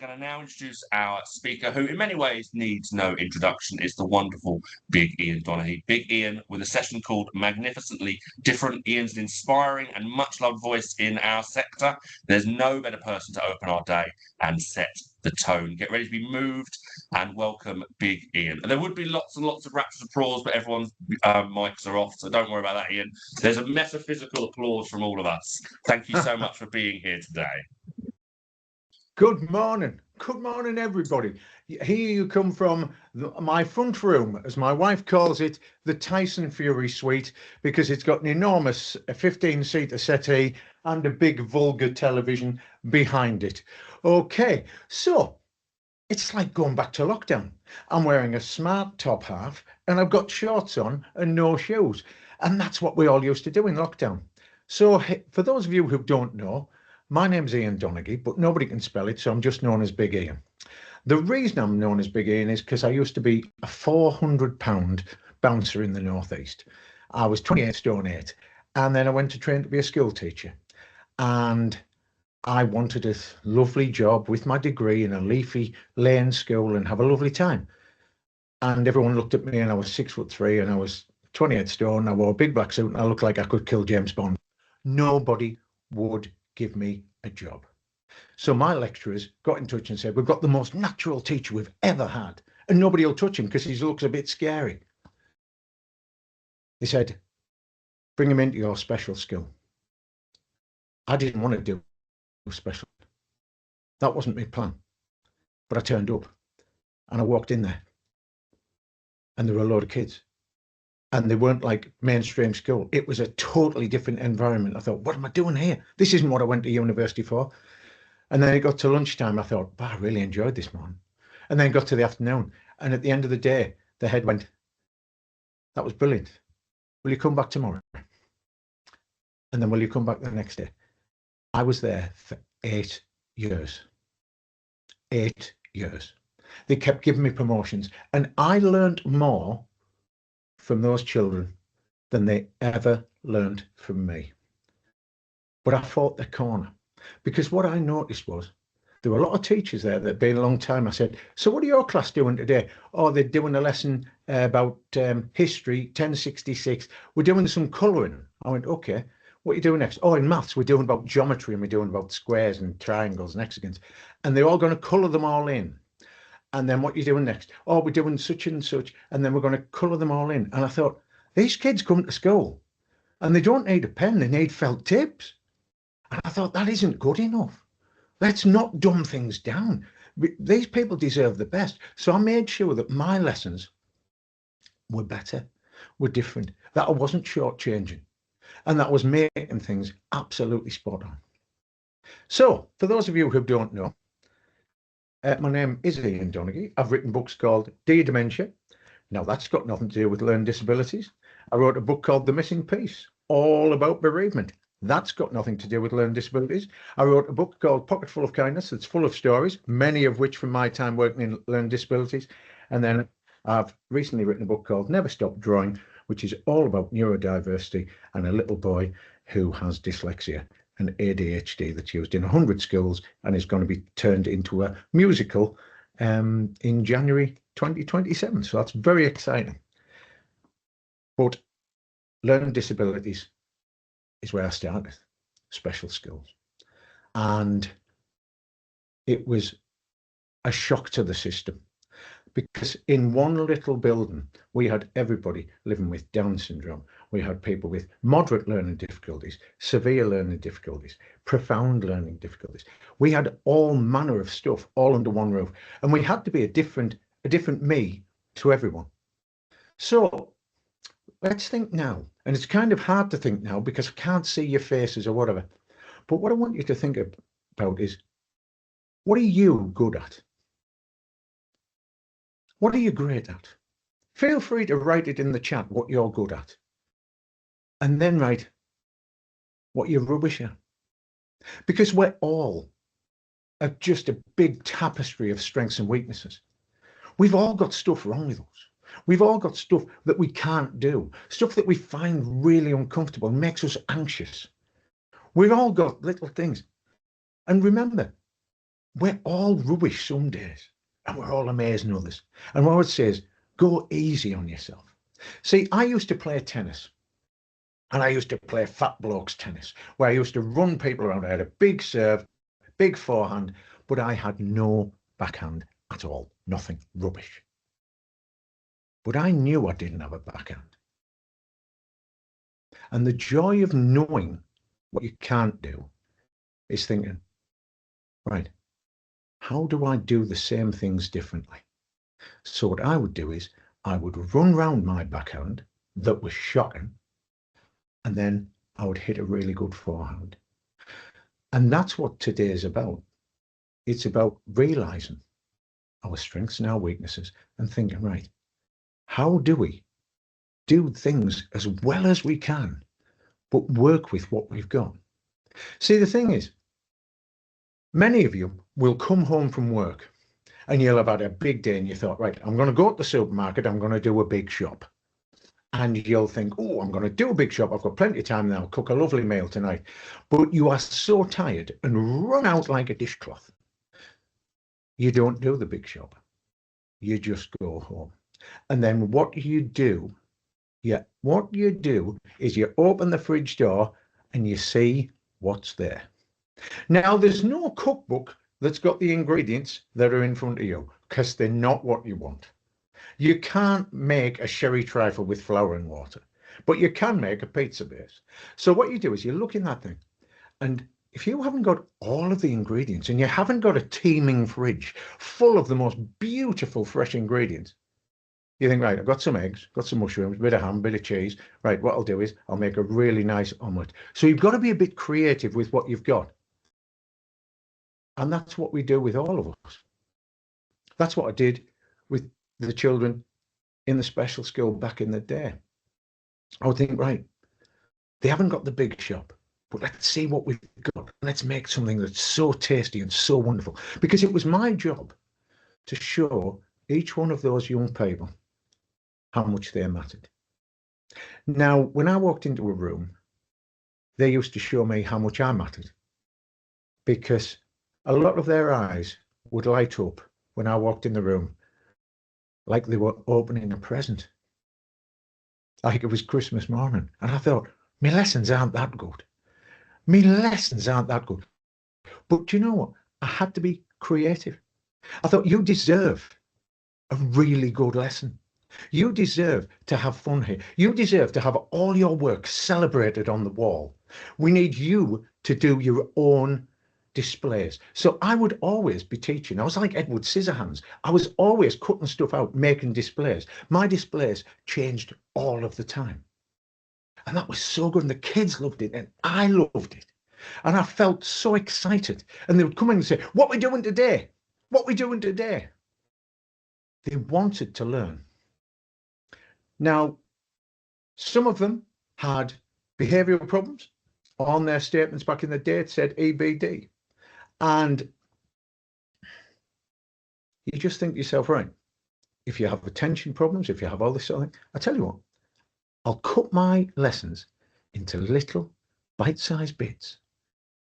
going to now introduce our speaker, who in many ways needs no introduction. It's the wonderful Big Ian Donaghy. Big Ian with a session called Magnificently Different. Ian's an inspiring and much loved voice in our sector. There's no better person to open our day and set the tone. Get ready to be moved and welcome Big Ian. And there would be lots and lots of rapturous applause, but everyone's mics are off, so don't worry about that, Ian. There's a metaphysical applause from all of us. Thank you so much for being here today. Good morning, everybody. Here you come from my front room, as my wife calls it, the Tyson Fury suite, because it's got an enormous 15-seater settee and a big vulgar television behind it. Okay, so it's like going back to lockdown. I'm wearing a smart top half and I've got shorts on and no shoes. And that's what we all used to do in lockdown. So for those of you who don't know, my name's Ian Donaghy, but nobody can spell it, so I'm just known as Big Ian. The reason I'm known as Big Ian is because I used to be a 400-pound bouncer in the Northeast. I was 28 stone 8, and then I went to train to be a school teacher. And I wanted a lovely job with my degree in a leafy lane school and have a lovely time. And everyone looked at me, and I was 6'3", and I was 28 stone. I wore a big black suit, and I looked like I could kill James Bond. Nobody would give me a job. So my lecturers got in touch and said, we've got the most natural teacher we've ever had, and nobody will touch him because he looks a bit scary. They said, bring him into your special school. I didn't want to do special. That wasn't my plan. But I turned up and I walked in there and there were a load of kids. And they weren't like mainstream school. It was a totally different environment. I thought, what am I doing here? This isn't what I went to university for. And then it got to lunchtime. I thought, I really enjoyed this morning. And then it got to the afternoon. And at the end of the day, the head went, that was brilliant. Will you come back tomorrow? And then will you come back the next day? I was there for 8 years. 8 years. They kept giving me promotions. And I learned more from those children than they ever learned from me. But I fought their corner because what I noticed was there were a lot of teachers there that had been a long time. I said, so what are your class doing today? Oh, they're doing a lesson about history, 1066. We're doing some colouring. I went, okay, what are you doing next? Oh, in maths, we're doing about geometry and we're doing about squares and triangles and hexagons. And they're all going to colour them all in. And then what are you doing next? Oh, we're doing such and such. And then we're going to colour them all in. And I thought, these kids come to school and they don't need a pen. They need felt tips. And I thought, that isn't good enough. Let's not dumb things down. These people deserve the best. So I made sure that my lessons were better, were different, that I wasn't shortchanging. And that was making things absolutely spot on. So for those of you who don't know, my name is Ian Donaghy. I've written books called Dear Dementia. Now, that's got nothing to do with learning disabilities. I wrote a book called The Missing Piece, all about bereavement. That's got nothing to do with learning disabilities. I wrote a book called Pocket Full of Kindness. It's full of stories, many of which from my time working in learning disabilities. And then I've recently written a book called Never Stop Drawing, which is all about neurodiversity and a little boy who has dyslexia and ADHD that's used in 100 schools and is going to be turned into a musical in January 2027. So that's very exciting. But learning disabilities is where I started, special schools. And it was a shock to the system because in one little building, we had everybody living with Down syndrome. We had people with moderate learning difficulties, severe learning difficulties, profound learning difficulties. We had all manner of stuff all under one roof. And we had to be a different me to everyone. So let's think now. And it's kind of hard to think now because I can't see your faces or whatever. But what I want you to think about is, what are you good at? What are you great at? Feel free to write it in the chat what you're good at. And then write what you're rubbish at. Because we're all just a big tapestry of strengths and weaknesses. We've all got stuff wrong with us. We've all got stuff that we can't do, stuff that we find really uncomfortable, makes us anxious. We've all got little things. And remember, we're all rubbish some days and we're all amazing others. And what I would say is go easy on yourself. See, I used to play tennis. And I used to play fat blokes tennis, where I used to run people around. I had a big serve, big forehand, but I had no backhand at all. Nothing. Rubbish. But I knew I didn't have a backhand. And the joy of knowing what you can't do is thinking, right, how do I do the same things differently? So what I would do is I would run round my backhand that was shocking, and then I would hit a really good forehand. And that's what today is about. It's about realizing our strengths and our weaknesses and thinking, right, how do we do things as well as we can, but work with what we've got? See, the thing is, many of you will come home from work and you'll have had a big day and you thought, right, I'm going to go to the supermarket, I'm going to do a big shop. And you'll think, oh, I'm going to do a big shop. I've got plenty of time now. I'll cook a lovely meal tonight. But you are so tired and run out like a dishcloth. You don't do the big shop. You just go home. And then what you do is you open the fridge door and you see what's there. Now, there's no cookbook that's got the ingredients that are in front of you because they're not what you want. You can't make a sherry trifle with flour and water, but you can make a pizza base. So what you do is you look in that thing, and if you haven't got all of the ingredients and you haven't got a teeming fridge full of the most beautiful fresh ingredients, you think, right, I've got some eggs, got some mushrooms, a bit of ham, a bit of cheese. Right, what I'll do is I'll make a really nice omelette. So you've got to be a bit creative with what you've got. And that's what we do with all of us. That's what I did with the children in the special school back in the day. I would think, right, they haven't got the big shop, but let's see what we've got. Let's make something that's so tasty and so wonderful. Because it was my job to show each one of those young people how much they mattered. Now, when I walked into a room, they used to show me how much I mattered, because a lot of their eyes would light up when I walked in the room like they were opening a present, like it was Christmas morning. And I thought, my lessons aren't that good. My lessons aren't that good. But do you know what? I had to be creative. I thought, you deserve a really good lesson. You deserve to have fun here. You deserve to have all your work celebrated on the wall. We need you to do your own displays. So I would always be teaching. I was like Edward Scissorhands. I was always cutting stuff out, making displays. My displays changed all of the time. And that was so good. And the kids loved it. And I loved it. And I felt so excited. And they would come in and say, what are we doing today? What are we doing today? They wanted to learn. Now, some of them had behavioural problems. On their statements back in the day, it said EBD. And you just think to yourself, right, if you have attention problems, if you have all this sort of thing, I tell you what, I'll cut my lessons into little bite-sized bits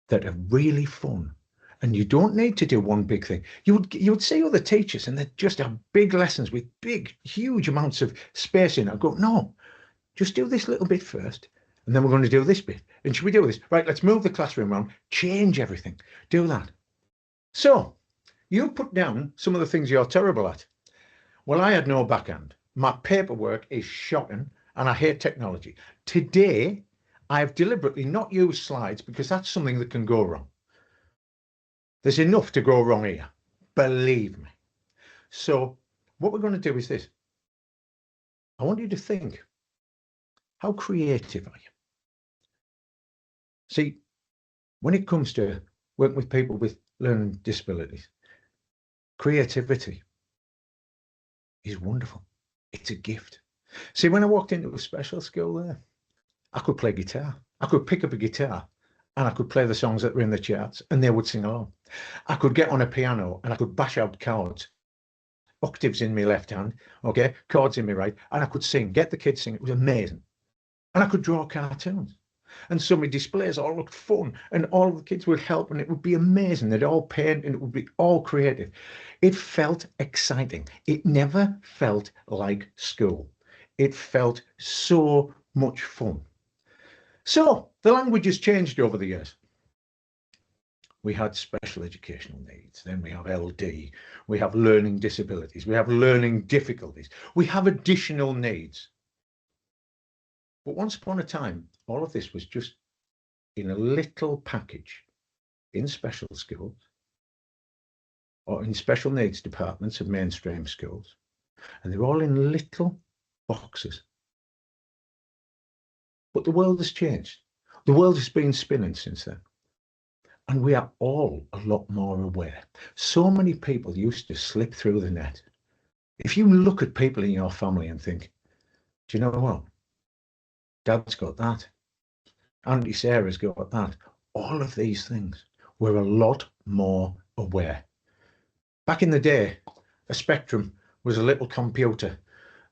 that are really fun. And you don't need to do one big thing. You would see other teachers and they just have big lessons with big, huge amounts of space in it. I go, no, just do this little bit first. And then we're going to do this bit. And should we do this? Right, let's move the classroom around, change everything, do that. So you put down some of the things you're terrible at. Well, I had no backhand. My paperwork is shocking and I hate technology. Today, I have deliberately not used slides because that's something that can go wrong. There's enough to go wrong here, believe me. So what we're going to do is this. I want you to think, how creative are you? See, when it comes to working with people with learning disabilities, creativity is wonderful. It's a gift. See, when I walked into a special school there, I could play guitar. I could pick up a guitar and I could play the songs that were in the charts and they would sing along. I could get on a piano and I could bash out chords, octaves in my left hand, okay, chords in my right, and I could sing, get the kids singing. It was amazing. And I could draw cartoons. And so my displays all looked fun, and all the kids would help, and it would be amazing. They'd all paint, and it would be all creative. It felt exciting. It never felt like school. It felt so much fun. So the language has changed over the years. We had special educational needs, then we have LD, we have learning disabilities, we have learning difficulties, we have additional needs. But once upon a time, all of this was just in a little package in special schools or in special needs departments of mainstream schools, and they're all in little boxes. But the world has changed. The world has been spinning since then. And we are all a lot more aware. So many people used to slip through the net. If you look at people in your family and think, do you know what? Dad's got that. Auntie Sarah's got that. All of these things, we're a lot more aware. Back in the day, a Spectrum was a little computer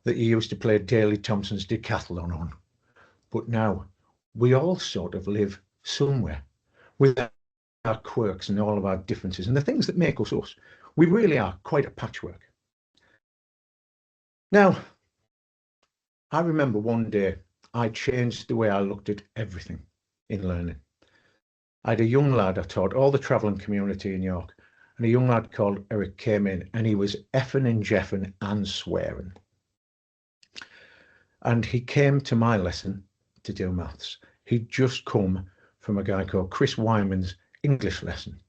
that you used to play Daley Thompson's Decathlon on. But now we all sort of live somewhere with our quirks and all of our differences and the things that make us us. We really are quite a patchwork. Now, I remember one day I changed the way I looked at everything in learning. I had a young lad I taught all the travelling community in York, and a young lad called Eric came in, and he was effing and jeffing and swearing. And he came to my lesson to do maths. He'd just come from a guy called Chris Wyman's English lesson,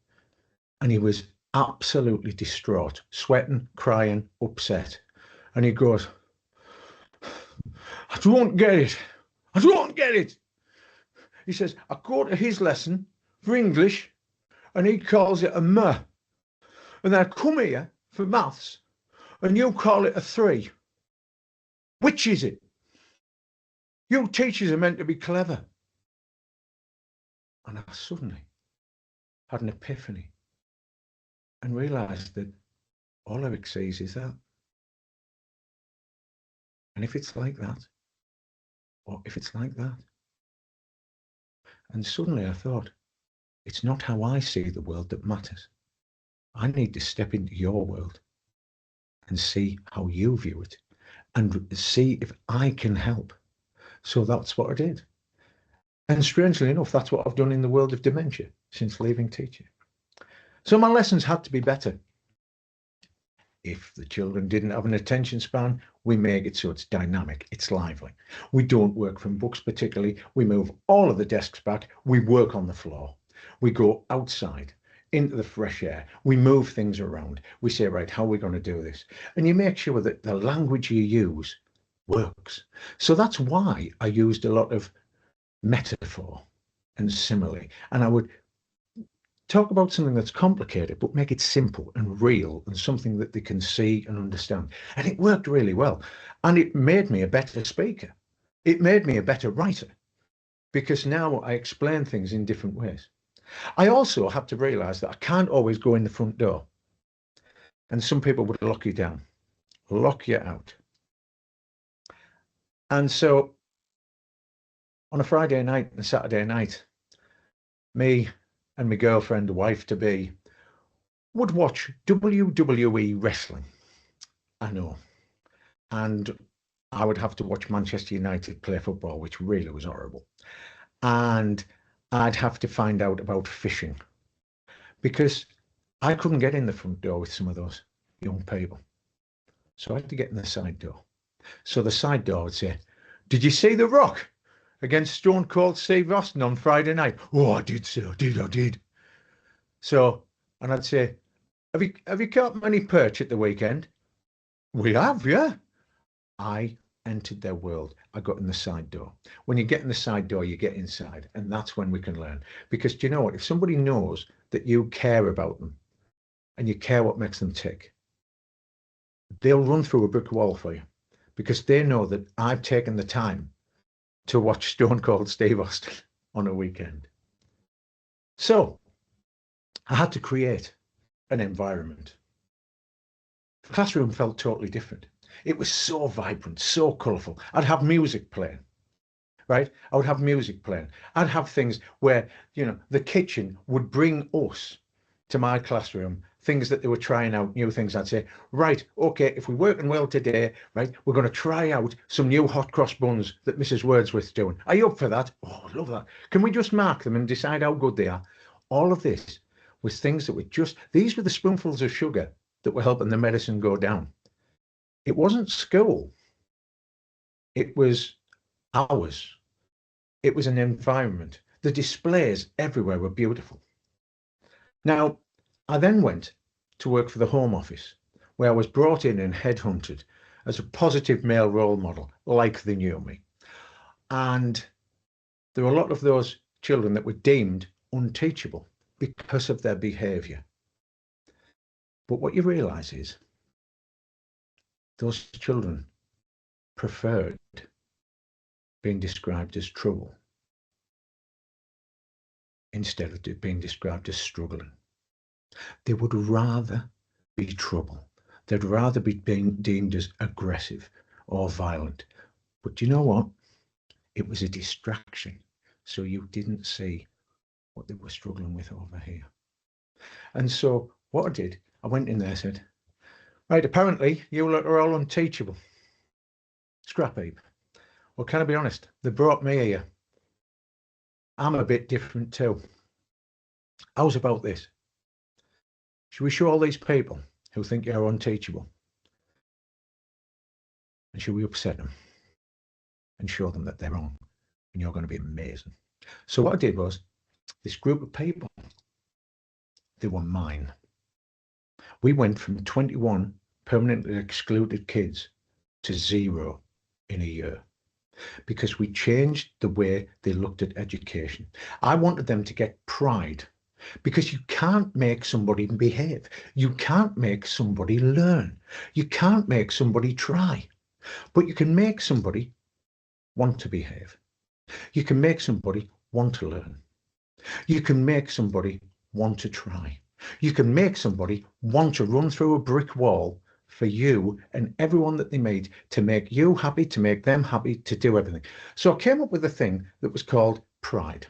and he was absolutely distraught, sweating, crying, upset. And he goes, I don't get it. I don't get it. He says, I go to his lesson for English and he calls it a M. And I come here for maths and you call it a 3. Which is it? You teachers are meant to be clever. And I suddenly had an epiphany and realised that all Eric sees is that. And if it's like that, or if it's like that, and suddenly I thought, it's not how I see the world that matters. I need to step into your world and see how you view it and see if I can help. So that's what I did. And strangely enough, that's what I've done in the world of dementia since leaving teaching. So my lessons had to be better. If the children didn't have an attention span, we make it so it's dynamic, it's lively. We don't work from books particularly. We move all of the desks back. We work on the floor. We go outside into the fresh air. We move things around. We say, right, how are we going to do this? And you make sure that the language you use works. So that's why I used a lot of metaphor and simile. And I would talk about something that's complicated, but make it simple and real and something that they can see and understand. And it worked really well. And it made me a better speaker. It made me a better writer because now I explain things in different ways. I also have to realize that I can't always go in the front door. And some people would lock you down, lock you out. And so on a Friday night and a Saturday night, me and my girlfriend, wife-to-be, would watch WWE wrestling. I know. And I would have to watch Manchester United play football, which really was horrible. And I'd have to find out about fishing because I couldn't get in the front door with some of those young people. So I had to get in the side door. So the side door would say, did you see The Rock against Stone Cold Steve Austin on Friday night? Oh, I did, sir. I did. So, and I'd say, have you caught many perch at the weekend? We have, yeah. I entered their world. I got in the side door. When you get in the side door, you get inside. And that's when we can learn. Because do you know what? If somebody knows that you care about them and you care what makes them tick, they'll run through a brick wall for you because they know that I've taken the time to watch Stone Cold Steve Austin on a weekend. So I had to create an environment. The classroom felt totally different. It was so vibrant, so colourful. I'd have music playing. right? I would have music playing. I'd have things where, you know, the kitchen would bring us to my classroom, things that they were trying out, new things. I'd say, right, okay, if we're working well today, right, we're going to try out some new hot cross buns that Mrs. Wordsworth's doing. Are you up for that? Oh, I love that. Can we just mark them and decide how good they are? All of this was things that were just, these were the spoonfuls of sugar that were helping the medicine go down. It wasn't school. It was ours. It was an environment. The displays everywhere were beautiful. Now, I then went to work for the Home Office, where I was brought in and headhunted as a positive male role model, like they knew me. And there were a lot of those children that were deemed unteachable because of their behaviour. But what you realise is those children preferred being described as trouble instead of being described as struggling. They would rather be trouble. They'd rather be being deemed as aggressive or violent. But you know what? It was a distraction. So you didn't see what they were struggling with over here. And so what I did, I went in there and said, right, apparently you lot are all unteachable. Scrap heap. Well, can I be honest? They brought me here. I'm a bit different too. How's about this? Should we show all these people who think you're unteachable? And should we upset them and show them that they're wrong and you're going to be amazing? So what I did was, this group of people, they were mine. We went from 21 permanently excluded kids to 0 in a year because we changed the way they looked at education. I wanted them to get pride, because you can't make somebody behave. You can't make somebody learn. You can't make somebody try. But you can make somebody want to behave. You can make somebody want to learn. You can make somebody want to try. You can make somebody want to run through a brick wall for you and everyone that they meet, to make you happy, to make them happy, to do everything. So I came up with a thing that was called pride.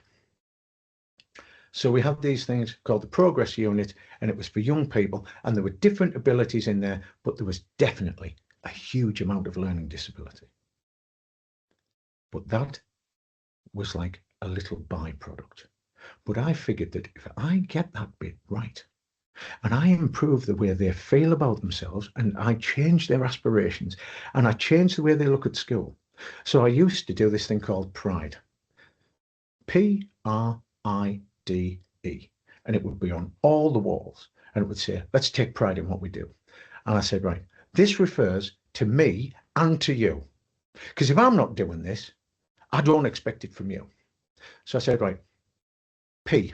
So we had these things called the progress unit, and it was for young people, and there were different abilities in there, but there was definitely a huge amount of learning disability. But that was like a little byproduct. But I figured that if I get that bit right, and I improve the way they feel about themselves, and I change their aspirations, and I change the way they look at school. So I used to do this thing called Pride. Pride. And it would be on all the walls. And it would say, let's take pride in what we do. And I said, right, this refers to me and to you. Because if I'm not doing this, I don't expect it from you. So I said, right, P,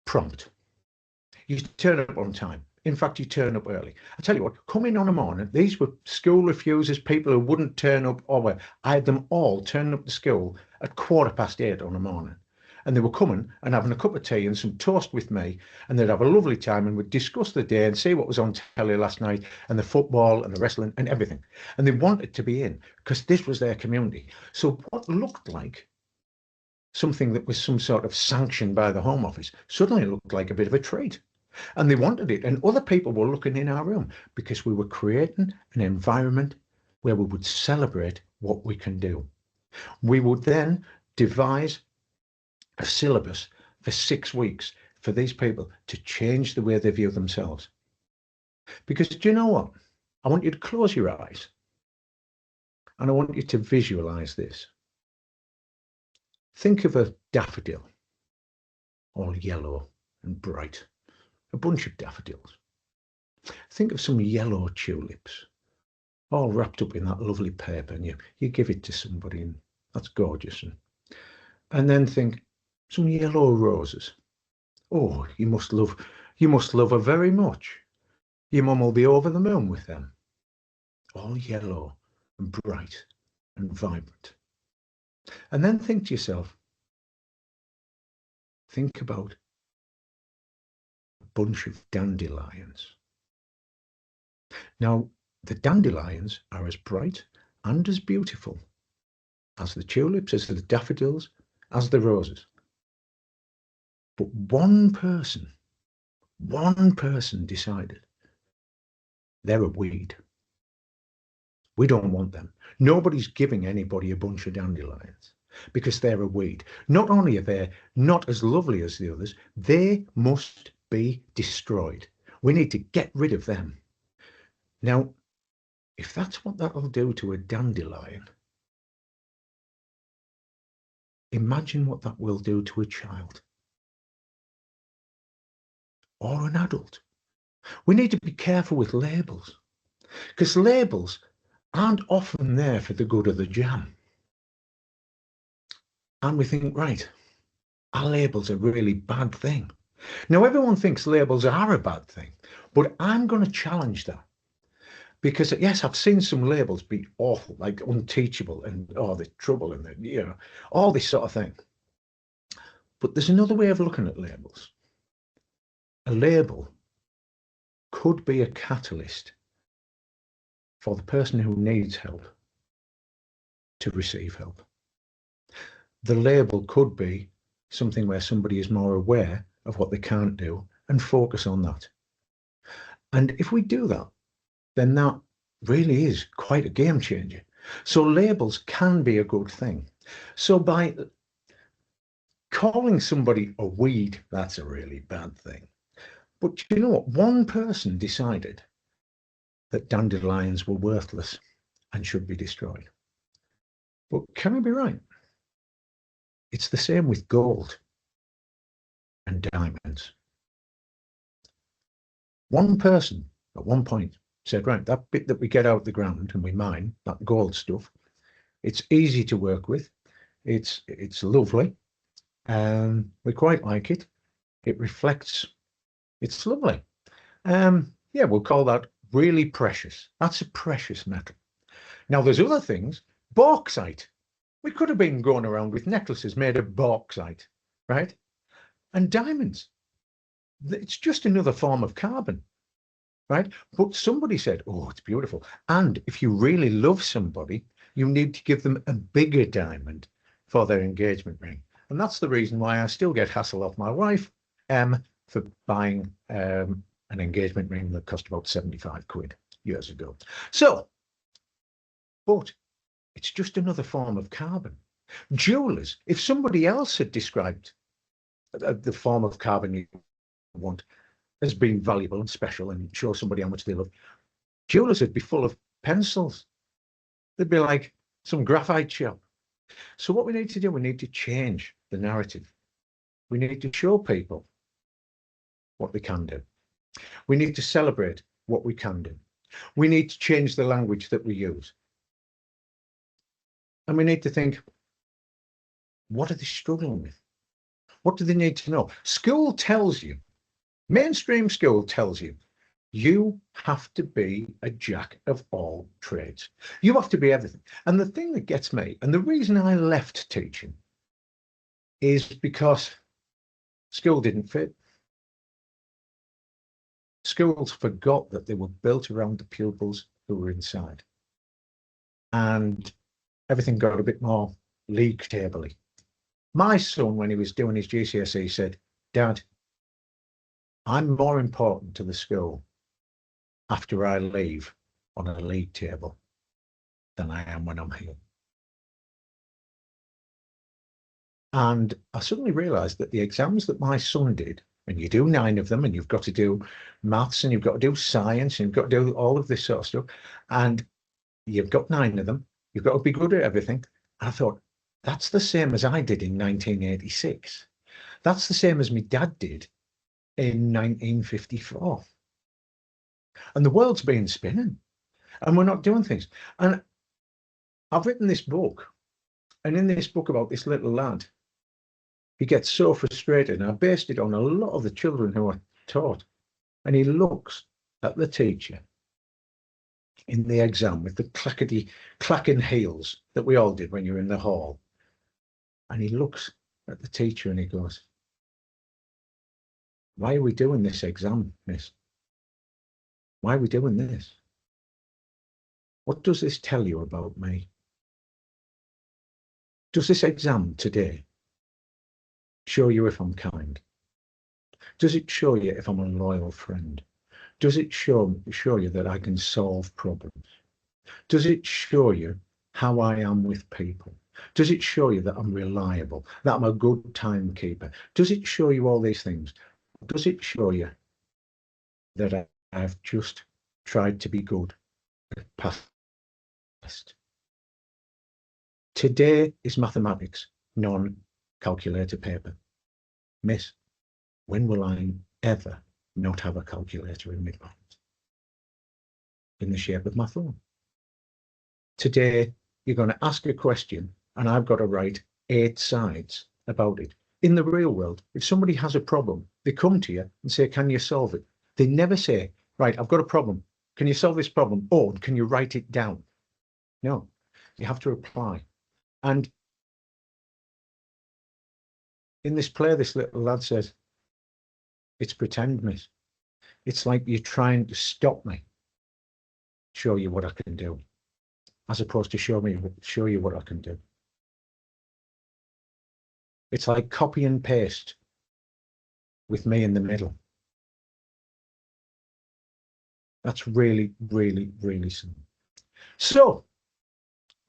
prompt. You turn up on time. In fact, you turn up early. I tell you what, come in on a morning. These were school refusers, people who wouldn't turn up. I had them all turning up to school at 8:15 on a morning. And they were coming and having a cup of tea and some toast with me, and they'd have a lovely time, and we'd discuss the day and see what was on telly last night, and the football and the wrestling and everything. And they wanted to be in because this was their community. So what looked like something that was some sort of sanction by the Home Office suddenly looked like a bit of a treat. And they wanted it. And other people were looking in our room because we were creating an environment where we would celebrate what we can do. We would then devise a syllabus for 6 weeks for these people to change the way they view themselves. Because do you know what? I want you to close your eyes and I want you to visualize this. Think of a daffodil, all yellow and bright, a bunch of daffodils. Think of some yellow tulips, all wrapped up in that lovely paper, and you give it to somebody, and that's gorgeous. And then think, some yellow roses. Oh, you must love her very much. Your mum will be over the moon with them. All yellow and bright and vibrant. And then think to yourself, think about a bunch of dandelions. Now, the dandelions are as bright and as beautiful as the tulips, as the daffodils, as the roses. But one person decided they're a weed. We don't want them. Nobody's giving anybody a bunch of dandelions because they're a weed. Not only are they not as lovely as the others, they must be destroyed. We need to get rid of them. Now, if that's what that'll do to a dandelion, imagine what that will do to a child or an adult. We need to be careful with labels because labels aren't often there for the good of the jam. And we think, right, are labels a really bad thing? Now, everyone thinks labels are a bad thing, but I'm going to challenge that. Because yes, I've seen some labels be awful, like unteachable and the trouble and all this sort of thing. But there's another way of looking at labels. A label could be a catalyst for the person who needs help to receive help. The label could be something where somebody is more aware of what they can't do and focus on that. And if we do that, then that really is quite a game changer. So labels can be a good thing. So by calling somebody a weed, that's a really bad thing. But you know what? One person decided that dandelions were worthless and should be destroyed. But can I be right? It's the same with gold and diamonds. One person at one point said, right, that bit that we get out of the ground and we mine, that gold stuff, it's easy to work with. It's lovely. We quite like it. It reflects. It's lovely. Yeah, we'll call that really precious. That's a precious metal. Now, there's other things. Bauxite. We could have been going around with necklaces made of bauxite, right? And diamonds. It's just another form of carbon, right? But somebody said, oh, it's beautiful. And if you really love somebody, you need to give them a bigger diamond for their engagement ring. And that's the reason why I still get hassle off my wife for buying an engagement ring that cost about 75 quid years ago. So, but it's just another form of carbon. Jewelers, if somebody else had described the form of carbon you want as being valuable and special and show somebody how much they love, jewelers would be full of pencils. They'd be like some graphite shop. So what we need to do, we need to change the narrative. We need to show people what they can do. We need to celebrate what we can do. We need to change the language that we use. And we need to think, what are they struggling with? What do they need to know? School tells you, mainstream school tells you, you have to be a jack of all trades. You have to be everything. And the thing that gets me, and the reason I left teaching, is because school didn't fit. Schools forgot that they were built around the pupils who were inside. And everything got a bit more league table-y. My son, when he was doing his GCSE, said, Dad, I'm more important to the school after I leave on a league table than I am when I'm here. And I suddenly realized that the exams that my son did, and you do 9 of them, and you've got to do maths, and you've got to do science, and you've got to do all of this sort of stuff, and you've got 9 of them, you've got to be good at everything. And I thought, that's the same as I did in 1986. That's the same as my dad did in 1954. And the world's been spinning, and we're not doing things. And I've written this book, and in this book about this little lad, he gets so frustrated, and I based it on a lot of the children who are taught, and he looks at the teacher in the exam with the clacking heels that we all did when you're in the hall, and he looks at the teacher and he goes, why are we doing this exam, miss? Why are we doing this? What does this tell you about me? Does this exam today show you if I'm kind? Does it show you if I'm a loyal friend? Does it show you that I can solve problems? Does it show you how I am with people? Does it show you that I'm reliable, that I'm a good timekeeper? Does it show you all these things? Does it show you that I've just tried to be good at past? Today is mathematics, non-calculator paper. Miss, when will I ever not have a calculator in my pocket? In the shape of my phone. Today, you're going to ask a question and I've got to write 8 sides about it. In the real world, if somebody has a problem, they come to you and say, can you solve it? They never say, right, I've got a problem. Can you solve this problem? Or can you write it down? No, you have to reply. And in this play, this little lad says, it's pretend, miss. It's like you're trying to stop me, show you what I can do, as opposed to show you what I can do. It's like copy and paste with me in the middle. That's really, really, really simple. So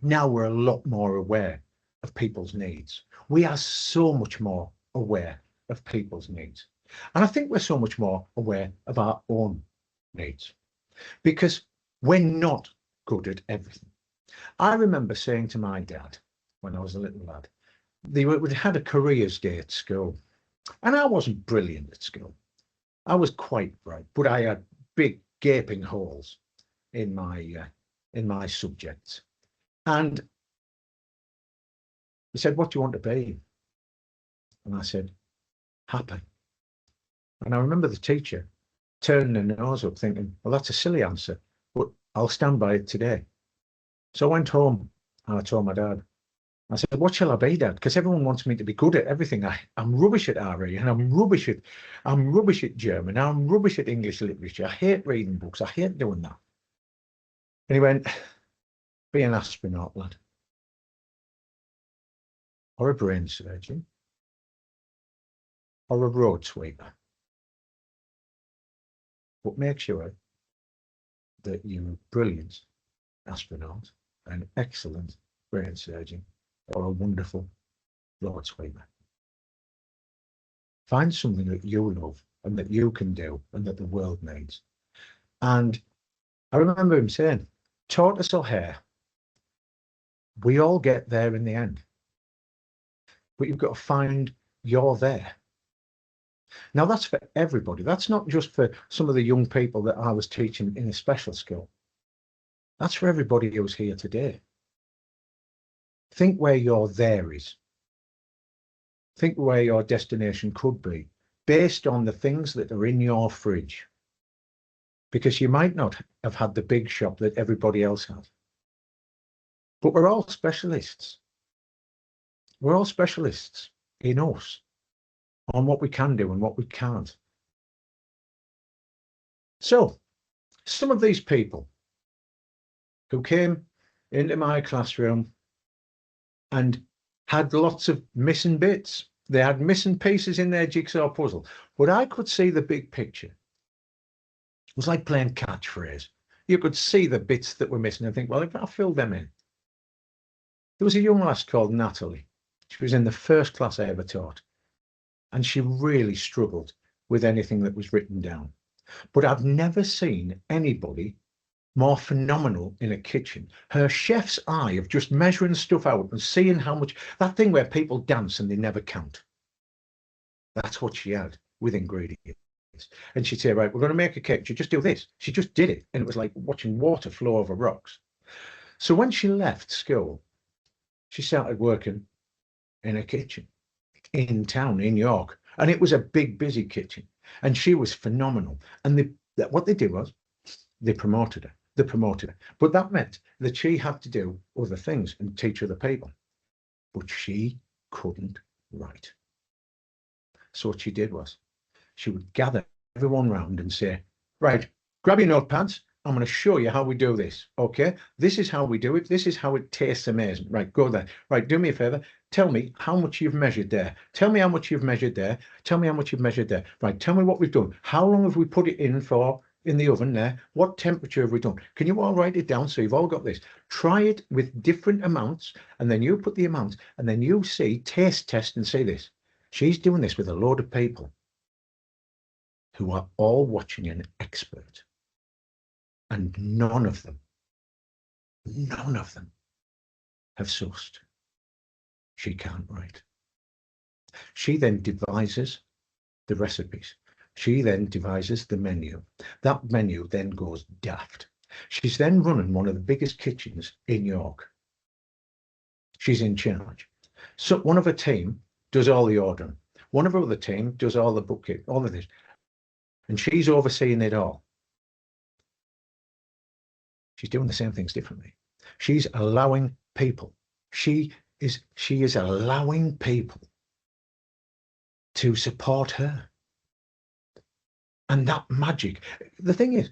now we're a lot more aware of people's needs. We are so much more aware of people's needs. And I think we're so much more aware of our own needs because we're not good at everything. I remember saying to my dad when I was a little lad, we had a careers day at school and I wasn't brilliant at school. I was quite bright, but I had big gaping holes in my subjects. And he said, what do you want to be? And I said, happy. And I remember the teacher turning her nose up thinking, well, that's a silly answer, but I'll stand by it today. So I went home and I told my dad, I said, what shall I be, Dad? Because everyone wants me to be good at everything. I'm rubbish at RE and I'm rubbish at German. I'm rubbish at English literature. I hate reading books. I hate doing that. And he went, be an astronaut, lad. Or a brain surgeon. Or a road sweeper. But make sure that you're a brilliant astronaut, an excellent brain surgeon, or a wonderful road sweeper. Find something that you love and that you can do and that the world needs. And I remember him saying, tortoise or hare, we all get there in the end. But you've got to find you're there. Now that's for everybody. That's not just for some of the young people that I was teaching in a special school. That's for everybody who's here today. Think where your there is. Think where your destination could be based on the things that are in your fridge. Because you might not have had the big shop that everybody else has. But we're all specialists. We're all specialists in us on what we can do and what we can't. So some of these people who came into my classroom and had lots of missing bits. They had missing pieces in their jigsaw puzzle, but I could see the big picture. It was like playing catchphrase. You could see the bits that were missing and think, well, if I fill them in. There was a young lass called Natalie. She was in the first class I ever taught, and she really struggled with anything that was written down. But I've never seen anybody more phenomenal in a kitchen. Her chef's eye of just measuring stuff out and seeing how much, that thing where people dance and they never count. That's what she had with ingredients. And she'd say, right, we're going to make a cake. You just do this. She just did it. And it was like watching water flow over rocks. So when she left school, she started working in a kitchen in town, in York. And it was a big, busy kitchen. And she was phenomenal. And what they did was they promoted her. But that meant that she had to do other things and teach other people. But she couldn't write. So what she did was she would gather everyone round and say, right, grab your notepads I'm going to show you how we do this. Okay, this is how we do it. This is how it tastes amazing. Right, go there. Right, do me a favor. Tell me how much you've measured there. Tell me how much you've measured there. Tell me how much you've measured there. Right, tell me what we've done. How long have we put it in for in the oven there? What temperature have we done? Can you all write it down so you've all got this? Try it with different amounts, and then you put the amounts, and then you see, taste test and see this. She's doing this with a load of people who are all watching an expert. And none of them have sourced. She can't write. She then devises the recipes. She then devises the menu. That menu then goes daft. She's then running one of the biggest kitchens in York. She's in charge. So one of her team does all the ordering. One of her other team does all the bookkeeping, all of this. And she's overseeing it all. She's doing the same things differently. She's allowing people. She is allowing people to support her. And that magic. The thing is,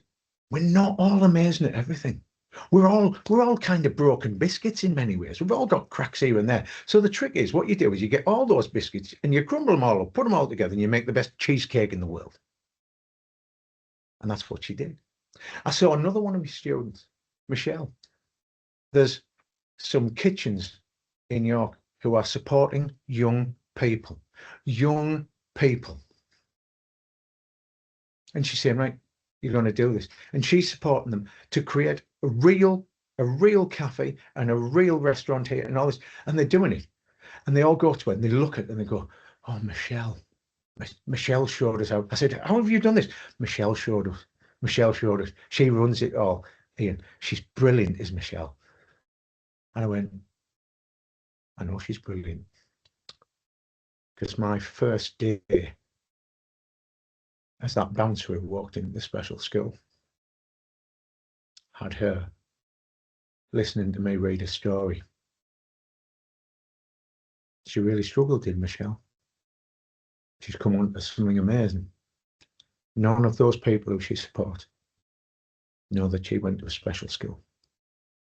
we're not all amazing at everything. We're all kind of broken biscuits in many ways. We've all got cracks here and there. So the trick is, what you do is you get all those biscuits and you crumble them all up, put them all together, and you make the best cheesecake in the world. And that's what she did. I saw another one of my students, Michelle. There's some kitchens in York who are supporting young people. And she's saying, right, you're going to do this. And she's supporting them to create a real cafe and a real restaurant here and all this. And they're doing it. And they all go to it and they look at it and they go, oh, Michelle showed us how. I said, how have you done this? Michelle showed us. She runs it all. Ian, she's brilliant, is Michelle. And I went, I know she's brilliant. Because my first day as that bouncer who walked into the special school had her listening to me read a story. She really struggled, did Michelle. She's come on to something amazing. None of those people who she supports know that she went to a special school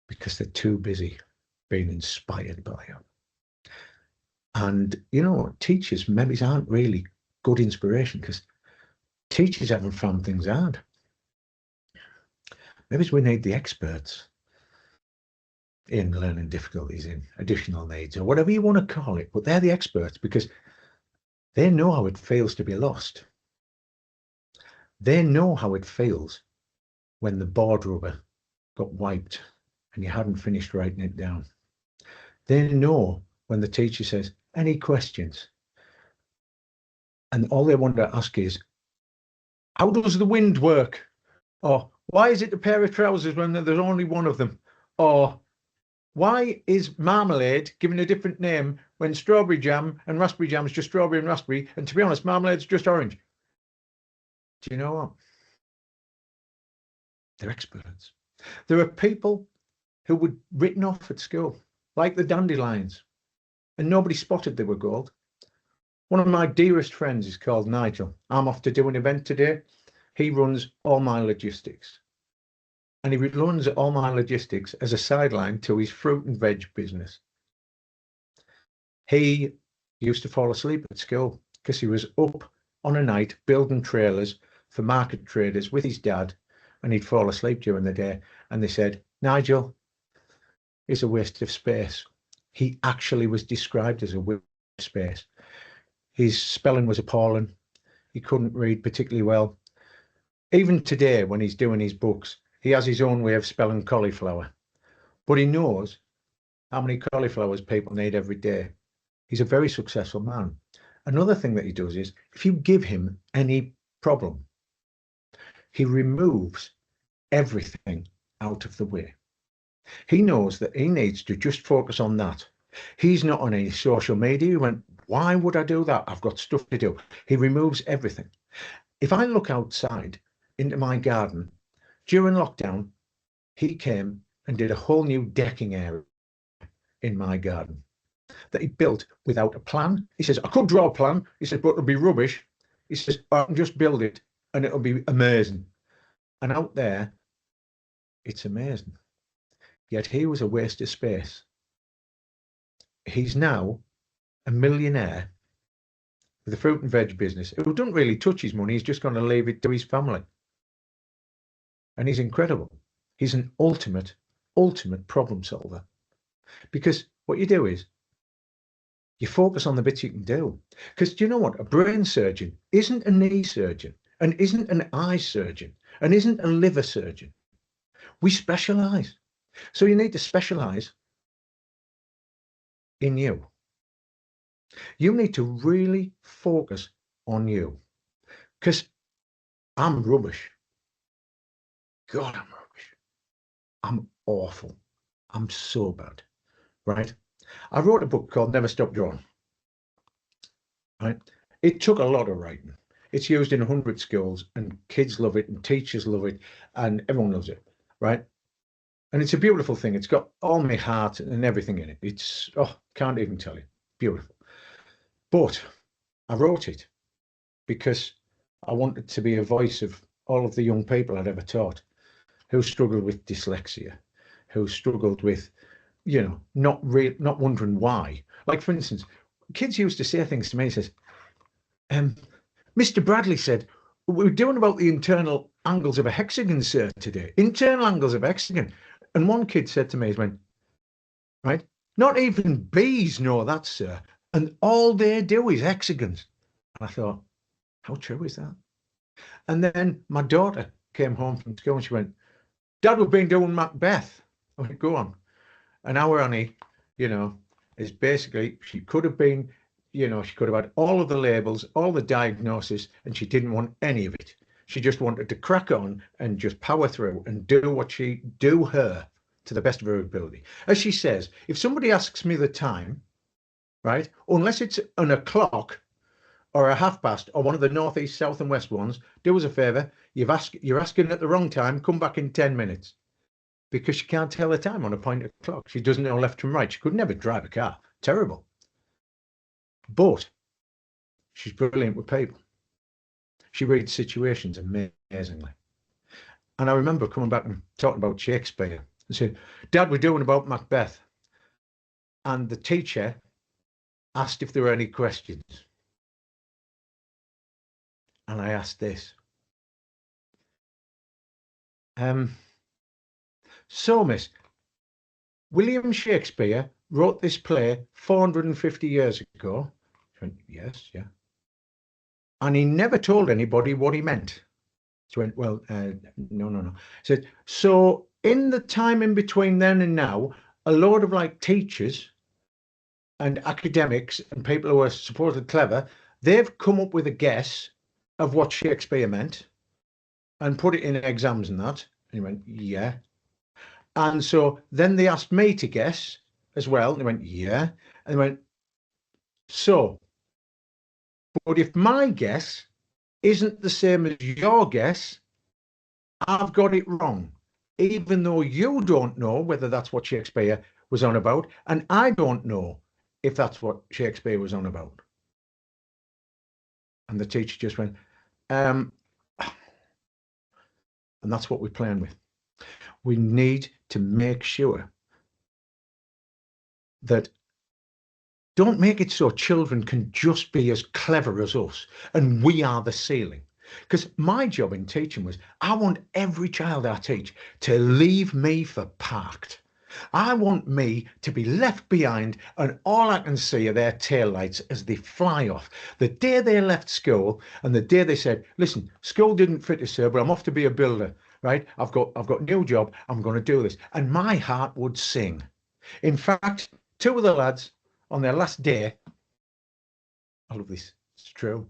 because they're too busy being inspired by her. And, you know, teachers maybe aren't really good inspiration because teachers haven't found things hard. Maybe we need the experts in learning difficulties, in additional needs, or whatever you want to call it, but they're the experts because they know how it feels to be lost. They know how it feels when the board rubber got wiped and you hadn't finished writing it down. They know when the teacher says, any questions? And all they want to ask is, how does the wind work? Or why is it a pair of trousers when there's only one of them? Or why is marmalade given a different name when strawberry jam and raspberry jam is just strawberry and raspberry? And to be honest, marmalade's just orange. Do you know what? They're experts. There are people who were written off at school, like the dandelions, and nobody spotted they were gold. One of my dearest friends is called Nigel. I'm off to do an event today. He runs all my logistics. And he runs all my logistics as a sideline to his fruit and veg business. He used to fall asleep at school because he was up on a night building trailers for market traders with his dad, and he'd fall asleep during the day. And they said, Nigel is a waste of space. He actually was described as a waste of space. His spelling was appalling. He couldn't read particularly well. Even today, when he's doing his books, he has his own way of spelling cauliflower, but he knows how many cauliflowers people need every day. He's a very successful man. Another thing that he does is, if you give him any problem, he removes everything out of the way. He knows that he needs to just focus on that. He's not on any social media. He went, why would I do that? I've got stuff to do. He removes everything. If I look outside into my garden, during lockdown, he came and did a whole new decking area in my garden that he built without a plan. He says, I could draw a plan. He says, but it'll be rubbish. He says, I can just build it and it'll be amazing. And out there, It's amazing. Yet he was a waste of space. He's now a millionaire with a fruit and veg business who doesn't really touch his money. He's just going to leave it to his family. And he's incredible. He's an ultimate problem solver. Because what you do is you focus on the bits you can do. Because do you know what? A brain surgeon isn't a knee surgeon and isn't an eye surgeon and isn't a liver surgeon. We specialize. So you need to specialize in you. You need to really focus on you. Because I'm rubbish. God, I'm rubbish. I'm awful. I'm so bad. Right? I wrote a book called Never Stop Drawing. Right? It took a lot of writing. It's used in 100 schools and kids love it and teachers love it and everyone loves it. Right? And it's a beautiful thing. It's got all my heart and everything in it. It's, oh, can't even tell you. Beautiful. But I wrote it because I wanted to be a voice of all of the young people I'd ever taught who struggled with dyslexia, who struggled with, you know, not wondering why. Like, for instance, kids used to say things to me. He says, Mr. Bradley said, we're doing about the internal angles of a hexagon, sir, today. Internal angles of a hexagon. And one kid said to me, he went, right, not even bees know that, sir. And all they do is hexagons. And I thought, how true is that? And then my daughter came home from school and she went, Dad, we've been doing Macbeth. I went, go on. And our Annie, you know, is basically, she could have been, you know, she could have had all of the labels, all the diagnosis, and she didn't want any of it. She just wanted to crack on and just power through and do her to the best of her ability. As she says, if somebody asks me the time, right, unless it's an o'clock or a half past or one of the north, east, south and west ones, do us a favour, you're asking at the wrong time, come back in 10 minutes. Because she can't tell the time on a point of clock. She doesn't know left from right. She could never drive a car. Terrible. But she's brilliant with people. She reads situations amazingly. And I remember coming back and talking about Shakespeare and saying, Dad, we're doing about Macbeth. And the teacher asked if there were any questions. And I asked this. So, miss, William Shakespeare wrote this play 450 years ago. She went, yes, yeah. And he never told anybody what he meant. She went, well, no. He said, so in the time in between then and now, a load of like teachers and academics and people who are supposed clever, they've come up with a guess of what Shakespeare meant and put it in exams and that. And he went, yeah. And so then they asked me to guess as well. And he went, yeah. And he went, so, but if my guess isn't the same as your guess, I've got it wrong, even though you don't know whether that's what Shakespeare was on about, and I don't know if that's what Shakespeare was on about. And the teacher just went, and that's what we're playing with. We need to make sure that don't make it so children can just be as clever as us and we are the ceiling. Because my job in teaching was, I want every child I teach to leave me for parked. I want me to be left behind and all I can see are their taillights as they fly off. The day they left school and the day they said, listen, school didn't fit us, sir, but I'm off to be a builder, right? I've got a new job. I'm going to do this. And my heart would sing. In fact, two of the lads on their last day, I love this, it's true,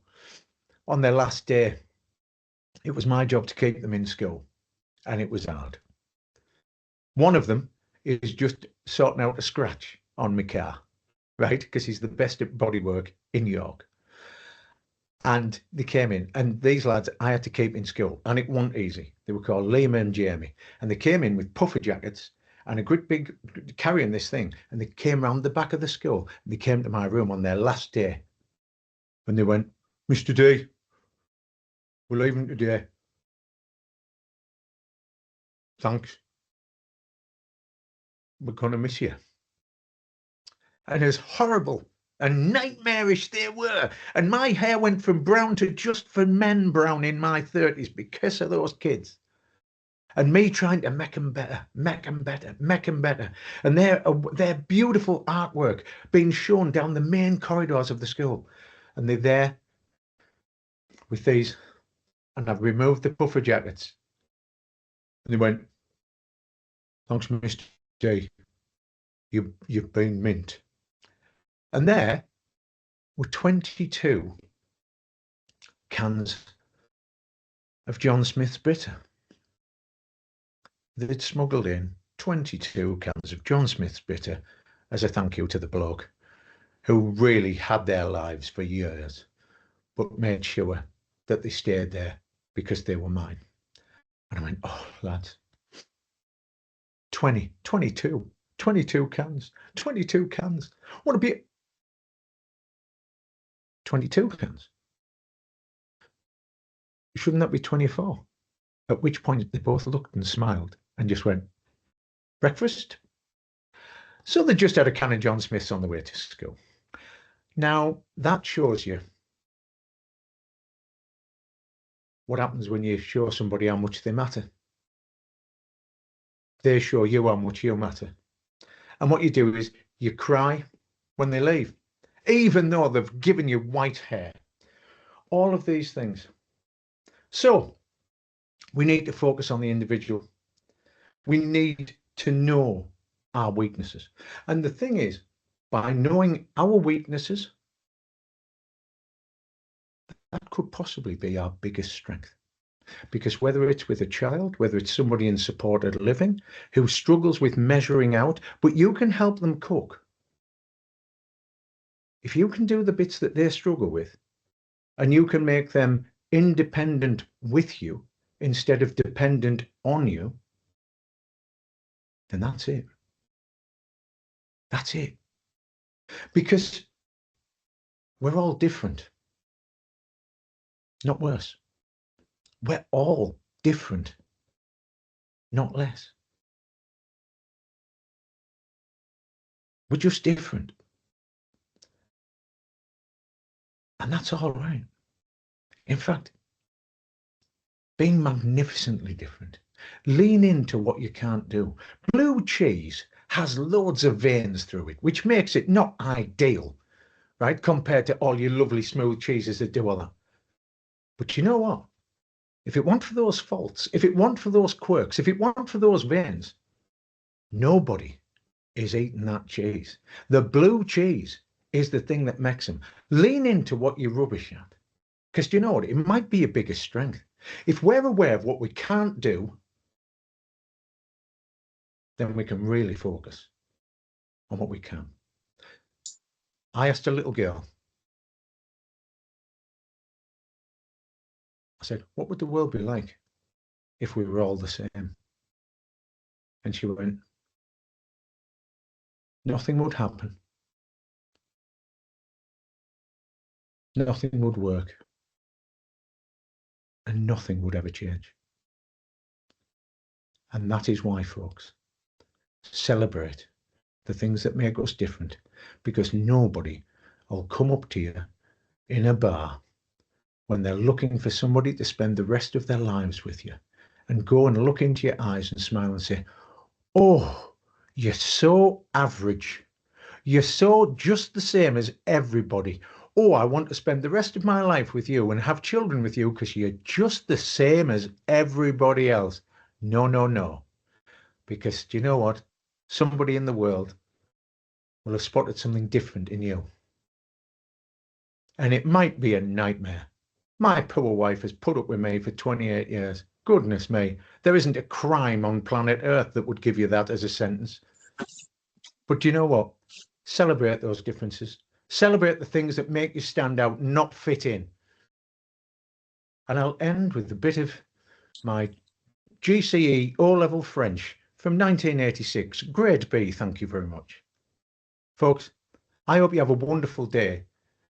on their last day, it was my job to keep them in school, and it was hard. One of them is just sorting out a scratch on my car, right? Because he's the best at bodywork in York. And they came in, and these lads I had to keep in school, and it wasn't easy. They were called Liam and Jamie, and they came in with puffer jackets and a great big carrying this thing, and they came round the back of the school. And they came to my room on their last day, and they went, Mr. D, we're leaving today. Thanks. we're going to miss you. And as horrible and nightmarish they were, and my hair went from brown to just for men brown in my 30s because of those kids. And me trying to make them better, make them better, make them better. And their beautiful artwork being shown down the main corridors of the school. And they're there with these, and I've removed the puffer jackets. And they went, "Thanks, Mr. J. You've been mint." And there were 22 cans of John Smith's bitter. They'd smuggled in 22 cans of John Smith's bitter as a thank you to the bloke who really had their lives for years, but made sure that they stayed there because they were mine. And I went, "Oh, lads, 22 cans, 22 cans. What a bit. 22 cans. Shouldn't that be 24? At which point they both looked and smiled and just went, "Breakfast?" So they just had a can of John Smith's on the way to school. Now, that shows you what happens when you show somebody how much they matter. They show you how much you matter. And what you do is you cry when they leave, even though they've given you white hair. All of these things. So we need to focus on the individual. We need to know our weaknesses. And the thing is, by knowing our weaknesses, that could possibly be our biggest strength. Because whether it's with a child, whether it's somebody in supported living who struggles with measuring out, but you can help them cook. If you can do the bits that they struggle with, and you can make them independent with you instead of dependent on you, then that's it. That's it. Because we're all different, not worse. We're all different, not less. We're just different. And that's all right. In fact, being magnificently different. Lean into what you can't do. Blue cheese has loads of veins through it, which makes it not ideal, right? Compared to all your lovely smooth cheeses that do all that. But you know what? If it weren't for those faults, if it weren't for those quirks, if it weren't for those veins, nobody is eating that cheese. The blue cheese is the thing that makes them. Lean into what you're rubbish at. Because do you know what? It might be your biggest strength. If we're aware of what we can't do, then we can really focus on what we can. I asked a little girl, I said, "What would the world be like if we were all the same?" And she went, "Nothing would happen. Nothing would work. And nothing would ever change." And that is why, folks, celebrate the things that make us different, because nobody will come up to you in a bar when they're looking for somebody to spend the rest of their lives with you and go and look into your eyes and smile and say, "Oh, you're so average. You're so just the same as everybody. Oh, I want to spend the rest of my life with you and have children with you because you're just the same as everybody else." No, no, no. Because do you know what? Somebody in the world will have spotted something different in you. And it might be a nightmare. My poor wife has put up with me for 28 years. Goodness me, there isn't a crime on planet Earth that would give you that as a sentence. But do you know what? Celebrate those differences. Celebrate the things that make you stand out, not fit in. And I'll end with a bit of my GCE O-level French from 1986, grade B, thank you very much. Folks, I hope you have a wonderful day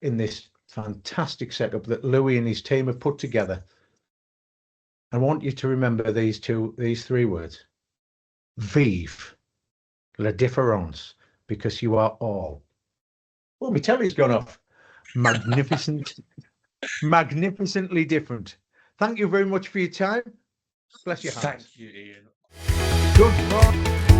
in this fantastic setup that Louis and his team have put together. I want you to remember these three words: vive La différence, because you are all. Well, my telly's gone off. Magnificent, magnificently different. Thank you very much for your time. Bless your heart. Thank you, Ian. Goodbye.